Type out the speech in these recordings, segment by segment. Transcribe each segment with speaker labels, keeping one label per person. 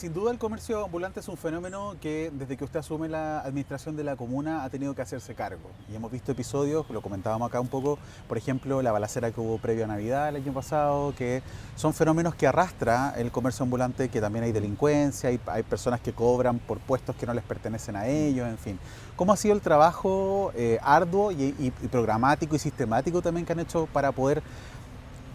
Speaker 1: Sin duda el comercio ambulante es un fenómeno que desde que usted asume la administración de la comuna ha tenido que hacerse cargo. Y hemos visto episodios, lo comentábamos acá un poco, por ejemplo, la balacera que hubo previo a Navidad el año pasado, que son fenómenos que arrastra el comercio ambulante, que también hay delincuencia, hay personas que cobran por puestos que no les pertenecen a ellos, en fin. ¿Cómo ha sido el trabajo arduo y programático y sistemático también que han hecho para poder,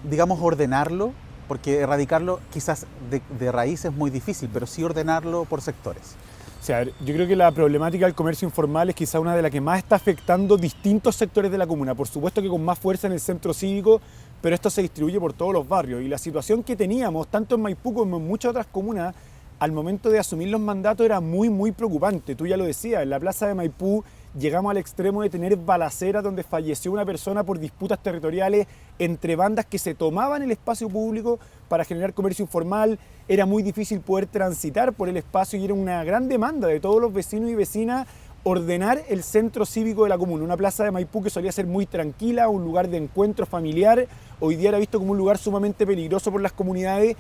Speaker 1: digamos, ordenarlo? Porque erradicarlo quizás de raíz es muy difícil, pero sí ordenarlo por sectores.
Speaker 2: O sea, yo creo que la problemática del comercio informal es quizá una de las que más está afectando distintos sectores de la comuna. Por supuesto que con más fuerza en el centro cívico, pero esto se distribuye por todos los barrios. Y la situación que teníamos, tanto en Maipú como en muchas otras comunas, al momento de asumir los mandatos era muy preocupante. Tú ya lo decías, en la plaza de Maipú llegamos al extremo de tener balaceras donde falleció una persona por disputas territoriales entre bandas que se tomaban el espacio público para generar comercio informal. Era muy difícil poder transitar por el espacio y era una gran demanda de todos los vecinos y vecinas ordenar el centro cívico de la comuna. Una plaza de Maipú que solía ser muy tranquila, un lugar de encuentro familiar, hoy día era visto como un lugar sumamente peligroso por las comunidades.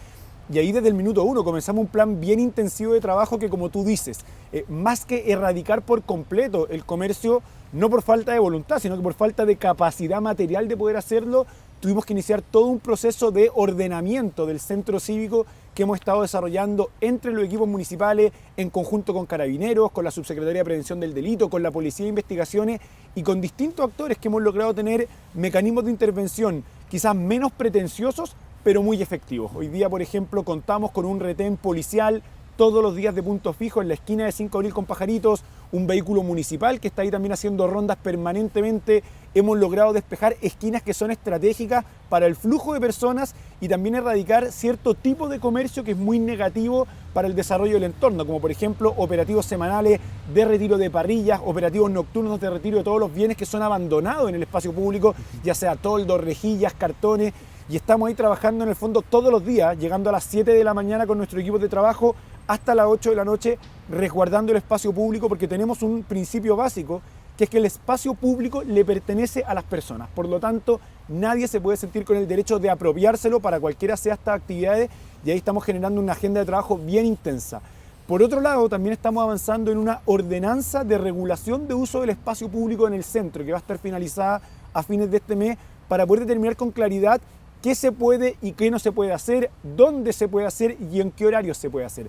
Speaker 2: Y ahí desde el minuto uno comenzamos un plan bien intensivo de trabajo que, como tú dices, más que erradicar por completo el comercio, no por falta de voluntad, sino que por falta de capacidad material de poder hacerlo, tuvimos que iniciar todo un proceso de ordenamiento del centro cívico que hemos estado desarrollando entre los equipos municipales, en conjunto con Carabineros, con la Subsecretaría de Prevención del Delito, con la Policía de Investigaciones y con distintos actores que hemos logrado tener mecanismos de intervención quizás menos pretenciosos, pero muy efectivos. Hoy día, por ejemplo, contamos con un retén policial todos los días de punto fijo en la esquina de 5 de Abril con Pajaritos, un vehículo municipal que está ahí también haciendo rondas permanentemente. Hemos logrado despejar esquinas que son estratégicas para el flujo de personas y también erradicar cierto tipo de comercio que es muy negativo para el desarrollo del entorno, como por ejemplo operativos semanales de retiro de parrillas, operativos nocturnos de retiro de todos los bienes que son abandonados en el espacio público, ya sea toldos, rejillas, cartones. Y estamos ahí trabajando en el fondo todos los días, llegando a las 7 de la mañana con nuestro equipo de trabajo hasta las 8 de la noche, resguardando el espacio público, porque tenemos un principio básico, que es que el espacio público le pertenece a las personas. Por lo tanto, nadie se puede sentir con el derecho de apropiárselo para cualquiera sea estas actividades, y ahí estamos generando una agenda de trabajo bien intensa. Por otro lado, también estamos avanzando en una ordenanza de regulación de uso del espacio público en el centro, que va a estar finalizada a fines de este mes, para poder determinar con claridad qué se puede y qué no se puede hacer, dónde se puede hacer y en qué horarios se puede hacer.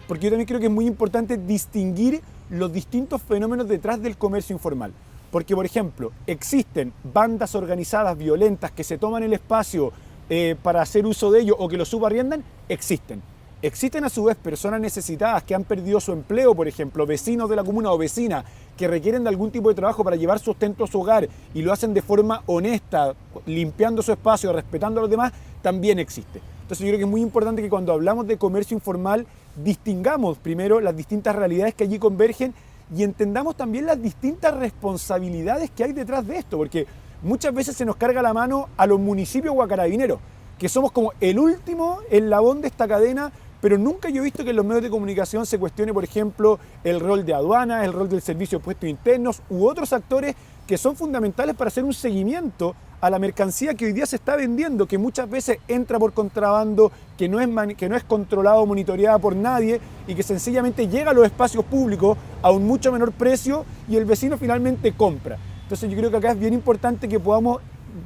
Speaker 2: Porque yo también creo que es muy importante distinguir los distintos fenómenos detrás del comercio informal. Porque, por ejemplo, existen bandas organizadas violentas que se toman el espacio para hacer uso de ello o que lo subarriendan, existen. Existen a su vez personas necesitadas que han perdido su empleo, por ejemplo, vecinos de la comuna o vecinas que requieren de algún tipo de trabajo para llevar sustento a su hogar y lo hacen de forma honesta, limpiando su espacio, respetando a los demás, también existe. Entonces yo creo que es muy importante que cuando hablamos de comercio informal distingamos primero las distintas realidades que allí convergen y entendamos también las distintas responsabilidades que hay detrás de esto, porque muchas veces se nos carga la mano a los municipios o a Carabineros, que somos como el último eslabón de esta cadena, pero nunca yo he visto que en los medios de comunicación se cuestione, por ejemplo, el rol de aduanas, el rol del servicio de puestos internos u otros actores que son fundamentales para hacer un seguimiento a la mercancía que hoy día se está vendiendo, que muchas veces entra por contrabando, que no es controlado o monitoreada por nadie y que sencillamente llega a los espacios públicos a un mucho menor precio y el vecino finalmente compra. Entonces yo creo que acá es bien importante que podamos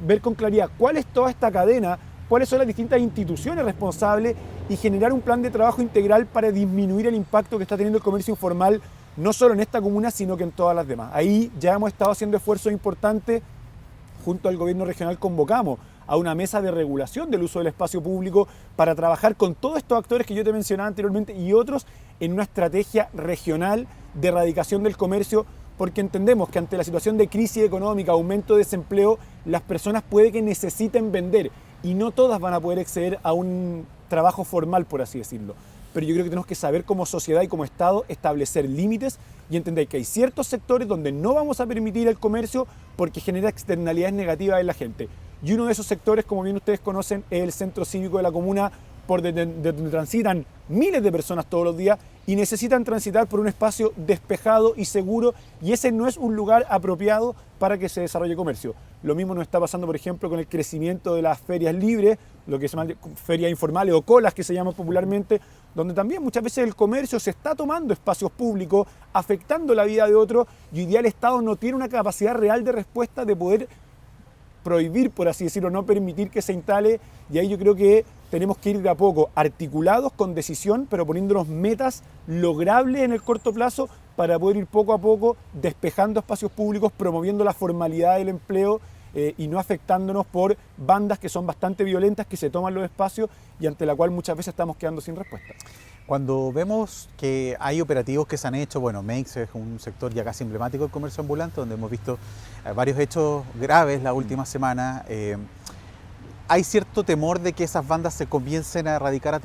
Speaker 2: ver con claridad cuál es toda esta cadena, cuáles son las distintas instituciones responsables y generar un plan de trabajo integral para disminuir el impacto que está teniendo el comercio informal, no solo en esta comuna, sino que en todas las demás. Ahí ya hemos estado haciendo esfuerzos importantes. Junto al gobierno regional convocamos a una mesa de regulación del uso del espacio público para trabajar con todos estos actores que yo te mencionaba anteriormente y otros en una estrategia regional de erradicación del comercio, porque entendemos que ante la situación de crisis económica, aumento de desempleo, las personas puede que necesiten vender y no todas van a poder acceder a un trabajo formal, por así decirlo. Pero yo creo que tenemos que saber como sociedad y como Estado establecer límites y entender que hay ciertos sectores donde no vamos a permitir el comercio porque genera externalidades negativas en la gente. Y uno de esos sectores, como bien ustedes conocen, es el centro cívico de la comuna, por donde transitan miles de personas todos los días y necesitan transitar por un espacio despejado y seguro, y ese no es un lugar apropiado para que se desarrolle comercio. Lo mismo nos está pasando, por ejemplo, con el crecimiento de las ferias libres, lo que se llama ferias informales o colas que se llaman popularmente, donde también muchas veces el comercio se está tomando espacios públicos, afectando la vida de otros, y hoy día el Estado no tiene una capacidad real de respuesta de poder prohibir, por así decirlo, no permitir que se instale, y ahí yo creo que tenemos que ir de a poco, articulados, con decisión, pero poniéndonos metas logrables en el corto plazo para poder ir poco a poco despejando espacios públicos, promoviendo la formalidad del empleo y no afectándonos por bandas que son bastante violentas, que se toman los espacios y ante la cual muchas veces estamos quedando sin respuesta.
Speaker 1: Cuando vemos que hay operativos que se han hecho, bueno, Meix es un sector ya casi emblemático del comercio ambulante, donde hemos visto varios hechos graves la última semana. ¿Hay cierto temor de que esas bandas se comiencen a erradicar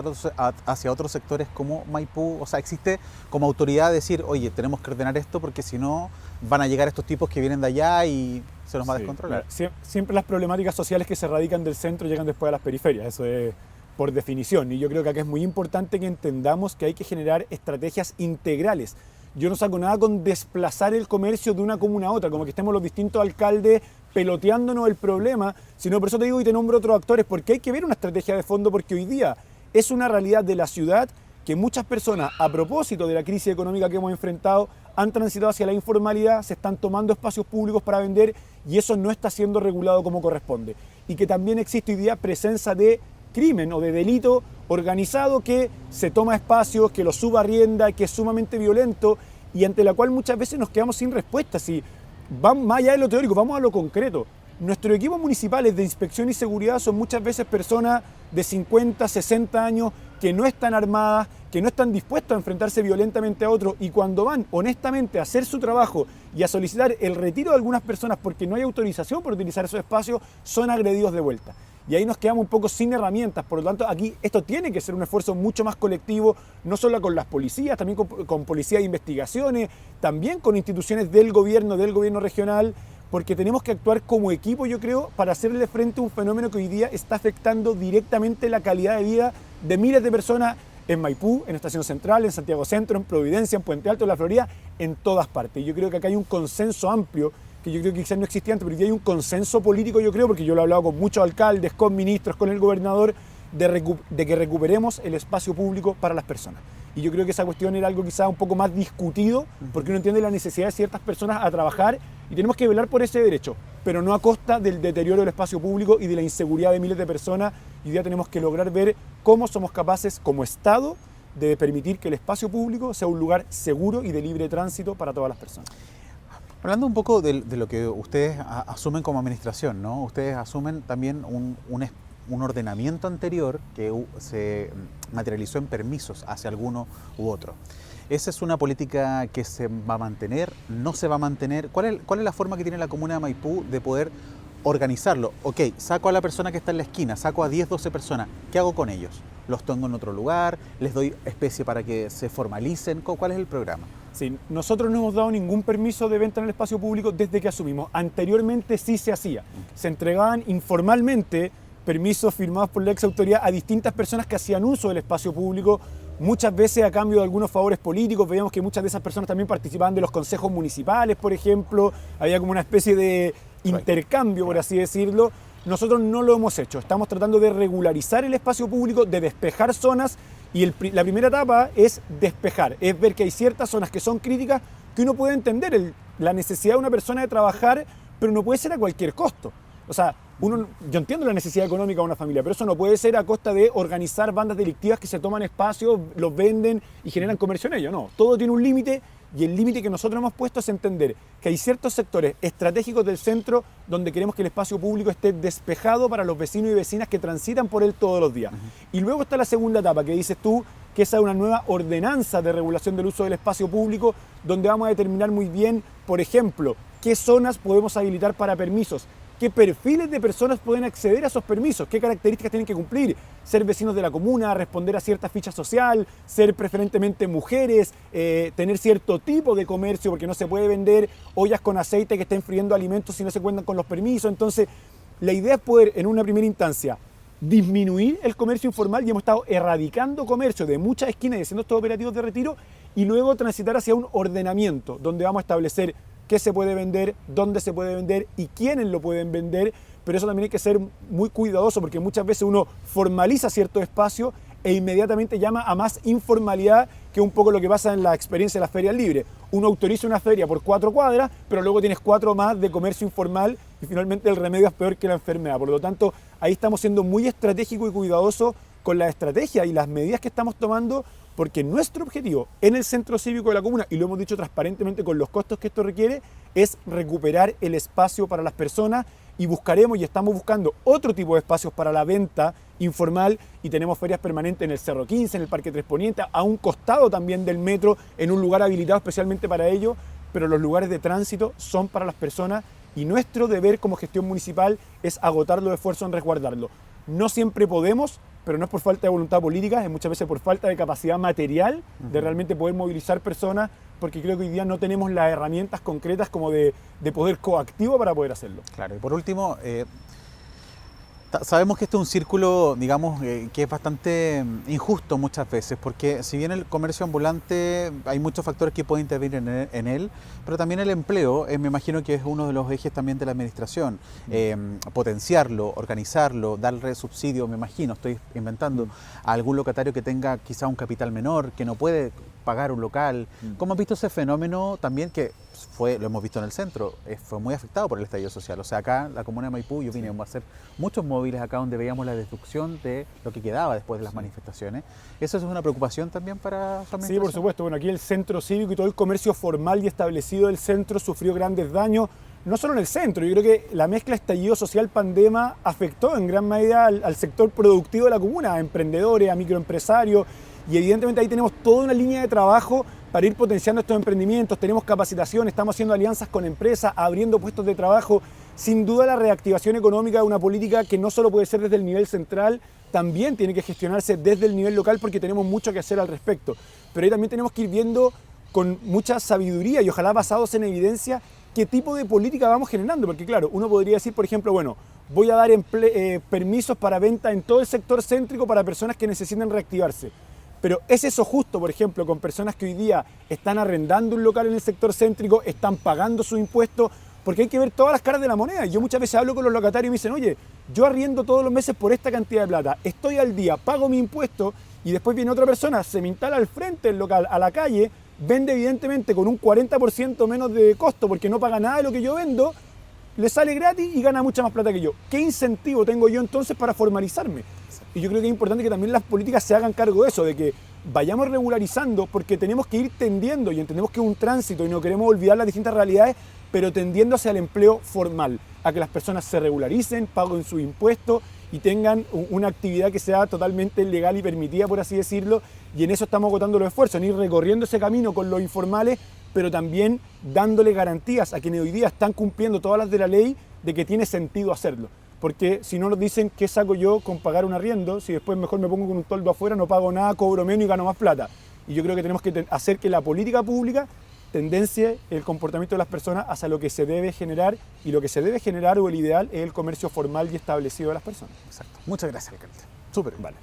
Speaker 1: hacia otros sectores como Maipú? O sea, ¿existe como autoridad decir, oye, tenemos que ordenar esto porque si no van a llegar estos tipos que vienen de allá y se nos va a descontrolar?
Speaker 2: Siempre las problemáticas sociales que se radican del centro llegan después a las periferias, eso es por definición. Y yo creo que acá es muy importante que entendamos que hay que generar estrategias integrales. Yo no saco nada con desplazar el comercio de una comuna a otra, como que estemos los distintos alcaldes peloteándonos el problema, sino por eso te digo y te nombro otros actores, porque hay que ver una estrategia de fondo, porque hoy día es una realidad de la ciudad que muchas personas, a propósito de la crisis económica que hemos enfrentado, han transitado hacia la informalidad, se están tomando espacios públicos para vender y eso no está siendo regulado como corresponde. Y que también existe hoy día presencia de crimen o de delito organizado que se toma espacios, que lo subarrienda, que es sumamente violento y ante la cual muchas veces nos quedamos sin respuesta. Si vamos más allá de lo teórico, vamos a lo concreto. Nuestros equipos municipales de inspección y seguridad son muchas veces personas de 50, 60 años que no están armadas, que no están dispuestos a enfrentarse violentamente a otros y cuando van honestamente a hacer su trabajo y a solicitar el retiro de algunas personas porque no hay autorización por utilizar esos espacios, son agredidos de vuelta. Y ahí nos quedamos un poco sin herramientas, por lo tanto aquí esto tiene que ser un esfuerzo mucho más colectivo, no solo con las policías, también con policías de investigaciones, también con instituciones del gobierno regional, porque tenemos que actuar como equipo, yo creo, para hacerle frente a un fenómeno que hoy día está afectando directamente la calidad de vida de miles de personas en Maipú, en Estación Central, en Santiago Centro, en Providencia, en Puente Alto, en La Florida, en todas partes. Y yo creo que acá hay un consenso amplio, que yo creo que quizás no existía antes, pero hoy día hay un consenso político, yo creo, porque yo lo he hablado con muchos alcaldes, con ministros, con el gobernador, de que recuperemos el espacio público para las personas. Y yo creo que esa cuestión era algo quizás un poco más discutido, porque uno entiende la necesidad de ciertas personas a trabajar y tenemos que velar por ese derecho, pero no a costa del deterioro del espacio público y de la inseguridad de miles de personas. Y hoy día tenemos que lograr ver cómo somos capaces como Estado de permitir que el espacio público sea un lugar seguro y de libre tránsito para todas las personas.
Speaker 1: Hablando un poco de lo que ustedes asumen como administración, ¿no? Ustedes asumen también un ordenamiento anterior que se materializó en permisos hacia alguno u otro. ¿Esa es una política que se va a mantener? ¿No se va a mantener? ¿Cuál es la forma que tiene la comuna de Maipú de poder organizarlo? Ok, saco a la persona que está en la esquina, saco a 10, 12 personas. ¿Qué hago con ellos? ¿Los tengo en otro lugar? ¿Les doy especie para que se formalicen? ¿Cuál es el programa?
Speaker 2: Sí, nosotros no hemos dado ningún permiso de venta en el espacio público desde que asumimos. Anteriormente sí se hacía. Se entregaban informalmente permisos firmados por la ex autoridad a distintas personas que hacían uso del espacio público, muchas veces a cambio de algunos favores políticos. Veíamos que muchas de esas personas también participaban de los consejos municipales, por ejemplo. Había como una especie de intercambio, por así decirlo. Nosotros no lo hemos hecho. Estamos tratando de regularizar el espacio público, de despejar zonas. Y la primera etapa es despejar, es ver que hay ciertas zonas que son críticas, que uno puede entender la necesidad de una persona de trabajar, pero no puede ser a cualquier costo. O sea, yo entiendo la necesidad económica de una familia, pero eso no puede ser a costa de organizar bandas delictivas que se toman espacios, los venden y generan comercio en ello. No, todo tiene un límite y el límite que nosotros hemos puesto es entender que hay ciertos sectores estratégicos del centro donde queremos que el espacio público esté despejado para los vecinos y vecinas que transitan por él todos los días. Y luego está la segunda etapa que dices tú, que esa es una nueva ordenanza de regulación del uso del espacio público donde vamos a determinar muy bien, por ejemplo, qué zonas podemos habilitar para permisos, qué perfiles de personas pueden acceder a esos permisos, qué características tienen que cumplir, ser vecinos de la comuna, responder a cierta ficha social, ser preferentemente mujeres, tener cierto tipo de comercio porque no se puede vender ollas con aceite que estén friendo alimentos si no se cuentan con los permisos. Entonces, la idea es poder en una primera instancia disminuir el comercio informal y hemos estado erradicando comercio de muchas esquinas y haciendo estos operativos de retiro y luego transitar hacia un ordenamiento donde vamos a establecer qué se puede vender, dónde se puede vender y quiénes lo pueden vender, pero eso también hay que ser muy cuidadoso porque muchas veces uno formaliza cierto espacio e inmediatamente llama a más informalidad, que es un poco lo que pasa en la experiencia de las ferias libres. Uno autoriza una feria por 4 cuadras, pero luego tienes 4 más de comercio informal y finalmente el remedio es peor que la enfermedad. Por lo tanto, ahí estamos siendo muy estratégicos y cuidadosos con la estrategia y las medidas que estamos tomando, porque nuestro objetivo en el centro cívico de la comuna, y lo hemos dicho transparentemente con los costos que esto requiere, es recuperar el espacio para las personas y buscaremos y estamos buscando otro tipo de espacios para la venta informal y tenemos ferias permanentes en el Cerro 15, en el Parque Tres Poniente, a un costado también del metro, en un lugar habilitado especialmente para ello, pero los lugares de tránsito son para las personas y nuestro deber como gestión municipal es agotar los esfuerzos en resguardarlo. No siempre podemos, pero no es por falta de voluntad política, es muchas veces por falta de capacidad material de realmente poder movilizar personas, porque creo que hoy día no tenemos las herramientas concretas como de poder coactivo para poder hacerlo.
Speaker 1: Claro, y por último, sabemos que este es un círculo, digamos, que es bastante injusto muchas veces, porque si bien el comercio ambulante hay muchos factores que pueden intervenir en él, pero también el empleo, me imagino que es uno de los ejes también de la administración, potenciarlo, organizarlo, darle subsidio, me imagino, estoy inventando, a algún locatario que tenga quizá un capital menor, que no puede pagar un local. ¿Cómo has visto ese fenómeno también que lo hemos visto en el centro, fue muy afectado por el estallido social? O sea, acá, la comuna de Maipú, yo vine a hacer muchos móviles acá donde veíamos la destrucción de lo que quedaba después de las manifestaciones. ¿Eso es una preocupación también para su administración?
Speaker 2: Sí, por supuesto. Bueno, aquí el centro cívico y todo el comercio formal y establecido del centro sufrió grandes daños, no solo en el centro. Yo creo que la mezcla estallido social-pandemia afectó en gran medida al sector productivo de la comuna, a emprendedores, a microempresarios, y evidentemente ahí tenemos toda una línea de trabajo para ir potenciando estos emprendimientos. Tenemos capacitación, estamos haciendo alianzas con empresas, abriendo puestos de trabajo. Sin duda la reactivación económica es una política que no solo puede ser desde el nivel central, también tiene que gestionarse desde el nivel local porque tenemos mucho que hacer al respecto. Pero ahí también tenemos que ir viendo con mucha sabiduría y ojalá basados en evidencia qué tipo de política vamos generando. Porque claro, uno podría decir, por ejemplo, bueno, voy a dar permisos para venta en todo el sector céntrico para personas que necesiten reactivarse. Pero ¿es eso justo, por ejemplo, con personas que hoy día están arrendando un local en el sector céntrico, están pagando su impuesto? Porque hay que ver todas las caras de la moneda. Yo muchas veces hablo con los locatarios y me dicen, oye, yo arriendo todos los meses por esta cantidad de plata, estoy al día, pago mi impuesto y después viene otra persona, se me instala al frente del local, a la calle, vende evidentemente con un 40% menos de costo porque no paga nada de lo que yo vendo, le sale gratis y gana mucha más plata que yo. ¿Qué incentivo tengo yo entonces para formalizarme? Y yo creo que es importante que también las políticas se hagan cargo de eso, de que vayamos regularizando porque tenemos que ir tendiendo y entendemos que es un tránsito y no queremos olvidar las distintas realidades, pero tendiendo hacia el empleo formal, a que las personas se regularicen, paguen sus impuestos y tengan una actividad que sea totalmente legal y permitida, por así decirlo, y en eso estamos agotando los esfuerzos, en ir recorriendo ese camino con los informales, pero también dándole garantías a quienes hoy día están cumpliendo todas las de la ley de que tiene sentido hacerlo. Porque si no nos dicen qué saco yo con pagar un arriendo, si después mejor me pongo con un toldo afuera, no pago nada, cobro menos y gano más plata. Y yo creo que tenemos que hacer que la política pública tendencie el comportamiento de las personas hacia lo que se debe generar, y lo que se debe generar o el ideal es el comercio formal y establecido de las personas.
Speaker 1: Exacto. Muchas gracias, alcalde. Súper.
Speaker 2: Vale.